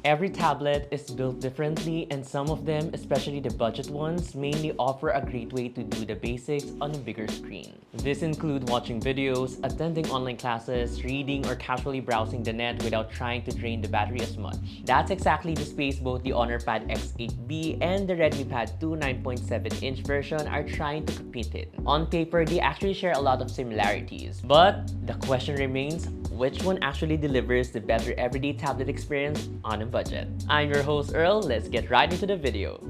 Every tablet is built differently, and some of them, especially the budget ones, mainly offer a great way to do the basics on a bigger screen. This includes watching videos, attending online classes, reading, or casually browsing the net without trying to drain the battery as much. That's exactly the space both the Honor Pad X8b and the Redmi Pad 2 9.7-inch version are trying to compete in. On paper, they actually share a lot of similarities, but the question remains, which one actually delivers the better everyday tablet experience on a budget? I'm your host Earl, let's get right into the video.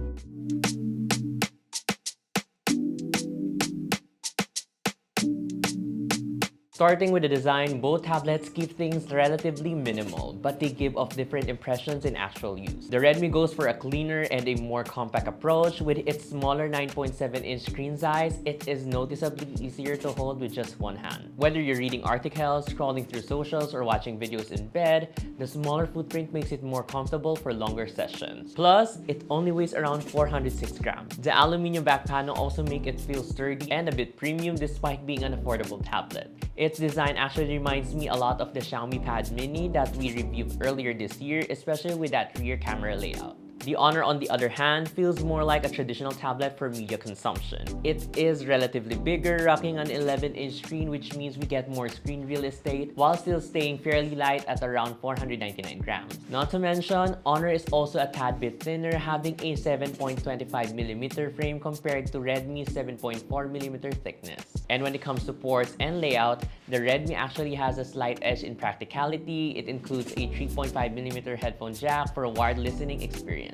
Starting with the design, both tablets keep things relatively minimal, but they give off different impressions in actual use. The Redmi goes for a cleaner and a more compact approach. With its smaller 9.7-inch screen size, it is noticeably easier to hold with just one hand. Whether you're reading articles, scrolling through socials, or watching videos in bed, the smaller footprint makes it more comfortable for longer sessions. Plus, it only weighs around 406 grams. The aluminum back panel also makes it feel sturdy and a bit premium despite being an affordable tablet. Its design actually reminds me a lot of the Xiaomi Pad Mini that we reviewed earlier this year, especially with that rear camera layout. The Honor, on the other hand, feels more like a traditional tablet for media consumption. It is relatively bigger, rocking an 11-inch screen, which means we get more screen real estate while still staying fairly light at around 499 grams. Not to mention, Honor is also a tad bit thinner, having a 7.25mm frame compared to Redmi's 7.4mm thickness. And when it comes to ports and layout, the Redmi actually has a slight edge in practicality. It includes a 3.5mm headphone jack for a wired listening experience.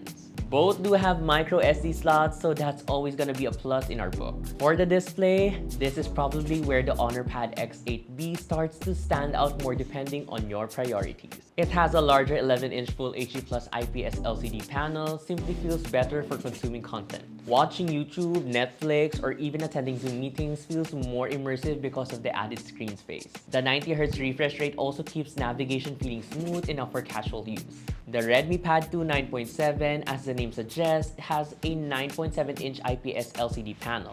Both do have micro SD slots, so that's always gonna be a plus in our book. For the display, this is probably where the Honor Pad X8b starts to stand out more depending on your priorities. It has a larger 11-inch Full HD Plus IPS LCD panel, simply feels better for consuming content. Watching YouTube, Netflix, or even attending Zoom meetings feels more immersive because of the added screen space. The 90Hz refresh rate also keeps navigation feeling smooth enough for casual use. The Redmi Pad 2 9.7, as the name suggests, has a 9.7-inch IPS LCD panel.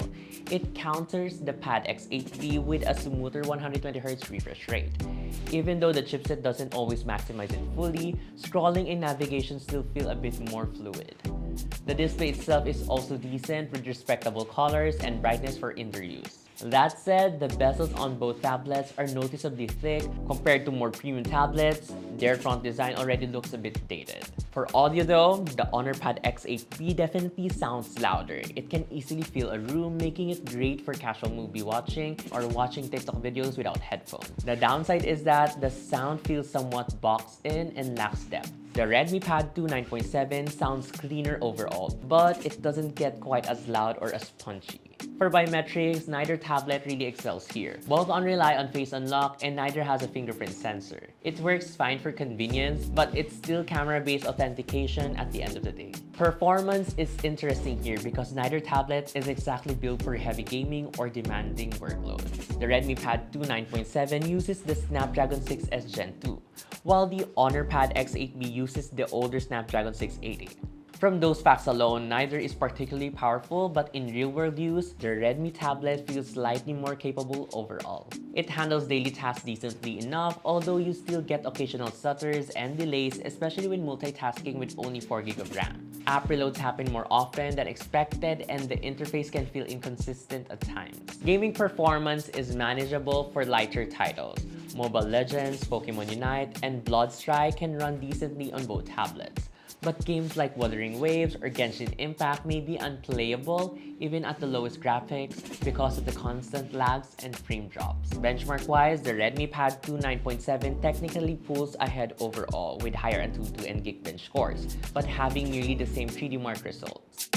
It counters the Pad X8b with a smoother 120Hz refresh rate. Even though the chipset doesn't always maximize it fully, scrolling and navigation still feel a bit more fluid. The display itself is also decent with respectable colors and brightness for indoor use. That said, the bezels on both tablets are noticeably thick. Compared to more premium tablets, their front design already looks a bit dated. For audio though, the Honor Pad X8b definitely sounds louder. It can easily fill a room, making it great for casual movie watching or watching TikTok videos without headphones. The downside is that the sound feels somewhat boxed in and lacks depth. The Redmi Pad 2 9.7 sounds cleaner overall, but it doesn't get quite as loud or as punchy. For biometrics, neither tablet really excels here. Both rely on face unlock and neither has a fingerprint sensor. It works fine for convenience, but it's still camera-based authentication at the end of the day. Performance is interesting here because neither tablet is exactly built for heavy gaming or demanding workloads. The Redmi Pad 2 9.7 uses the Snapdragon 6S Gen 2, while the Honor Pad X8b uses the older Snapdragon 680. From those facts alone, neither is particularly powerful, but in real-world use, the Redmi tablet feels slightly more capable overall. It handles daily tasks decently enough, although you still get occasional stutters and delays, especially when multitasking with only 4GB of RAM. App reloads happen more often than expected, and the interface can feel inconsistent at times. Gaming performance is manageable for lighter titles. Mobile Legends, Pokemon Unite, and Bloodstrike can run decently on both tablets. But games like Wuthering Waves or Genshin Impact may be unplayable even at the lowest graphics because of the constant lags and frame drops. Benchmark-wise, the Redmi Pad 2 9.7 technically pulls ahead overall with higher Antutu and Geekbench scores, but having nearly the same 3D Mark results.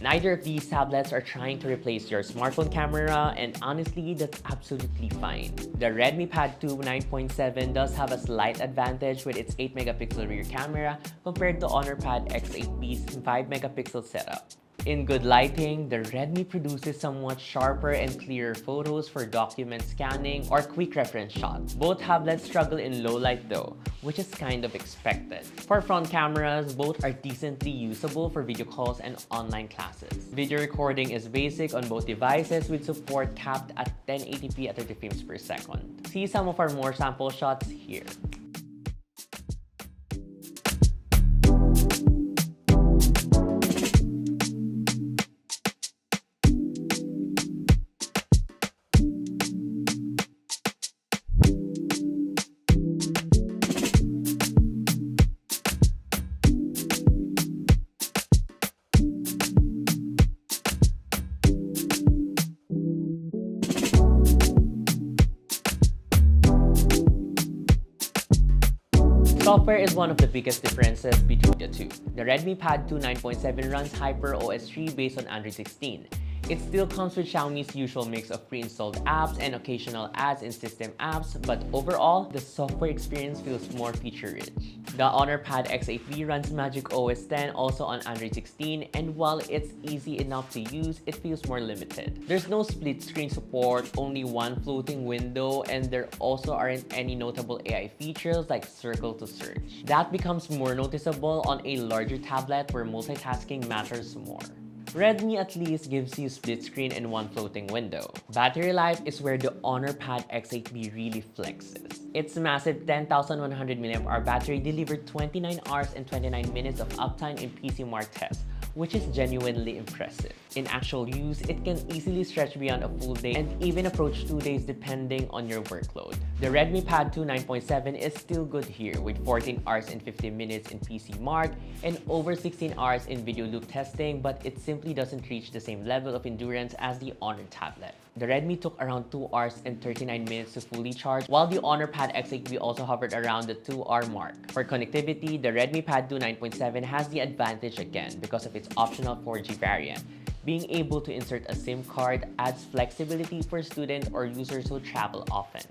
Neither of these tablets are trying to replace your smartphone camera, and honestly, that's absolutely fine. The Redmi Pad 2 9.7 does have a slight advantage with its 8-megapixel rear camera compared to Honor Pad X8b's 5-megapixel setup. In good lighting, the Redmi produces somewhat sharper and clearer photos for document scanning or quick reference shots. Both tablets struggle in low light though, which is kind of expected. For front cameras, both are decently usable for video calls and online classes. Video recording is basic on both devices with support capped at 1080p at 30 frames per second. See some of our more sample shots here. Software is one of the biggest differences between the two. The Redmi Pad 2 9.7 runs HyperOS 3 based on Android 16. It still comes with Xiaomi's usual mix of pre-installed apps and occasional ads in system apps, but overall, the software experience feels more feature-rich. The Honor Pad X8b runs Magic OS 10 also on Android 16, and while it's easy enough to use, it feels more limited. There's no split screen support, only one floating window, and there also aren't any notable AI features like circle to search. That becomes more noticeable on a larger tablet where multitasking matters more. Redmi at least gives you split screen and one floating window. Battery life is where the Honor Pad X8b really flexes. Its massive 10,100 mAh battery delivered 29 hours and 29 minutes of uptime in PC Mark tests, which is genuinely impressive. In actual use, it can easily stretch beyond a full day and even approach 2 days depending on your workload. The Redmi Pad 2 9.7 is still good here with 14 hours and 50 minutes in PC Mark and over 16 hours in video loop testing, but it simply doesn't reach the same level of endurance as the Honor tablet. The Redmi took around 2 hours and 39 minutes to fully charge, while the Honor Pad X8b also hovered around the 2-hour mark. For connectivity, the Redmi Pad 2 9.7 has the advantage again because of its optional 4G variant. Being able to insert a SIM card adds flexibility for students or users who travel often.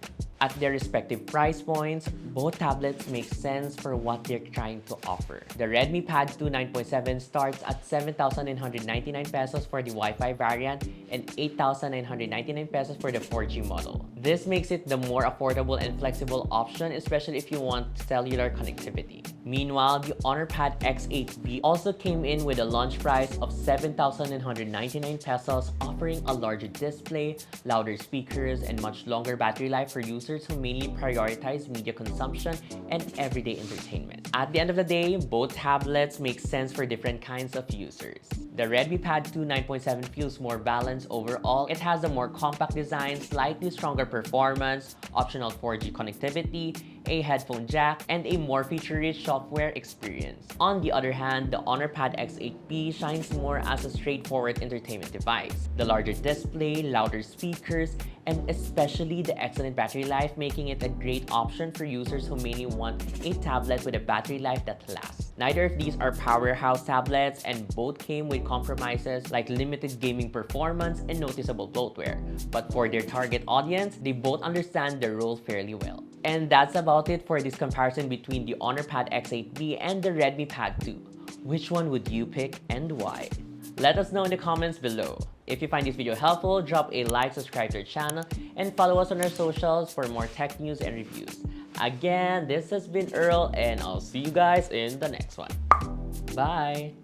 At their respective price points, both tablets make sense for what they're trying to offer. The Redmi Pad 2 9.7 starts at 7,999 pesos for the Wi-Fi variant and 8,999 pesos for the 4G model. This makes it the more affordable and flexible option, especially if you want cellular connectivity. Meanwhile, the Honor Pad X8b also came in with a launch price of 7,999 pesos, offering a larger display, louder speakers, and much longer battery life for users who mainly prioritize media consumption and everyday entertainment. At the end of the day, both tablets make sense for different kinds of users. The Redmi Pad 2 9.7 feels more balanced overall. It has a more compact design, slightly stronger performance, optional 4G connectivity, a headphone jack, and a more feature-rich software experience. On the other hand, the Honor Pad X8b shines more as a straightforward entertainment device. The larger display, louder speakers, and especially the excellent battery life making it a great option for users who mainly want a tablet with a battery life that lasts. Neither of these are powerhouse tablets, and both came with compromises like limited gaming performance and noticeable bloatware. But for their target audience, they both understand their role fairly well. And that's about it for this comparison between the Honor Pad X8b and the Redmi Pad 2. Which one would you pick and why? Let us know in the comments below. If you find this video helpful, drop a like, subscribe to our channel, and follow us on our socials for more tech news and reviews. Again, this has been Earl, and I'll see you guys in the next one. Bye!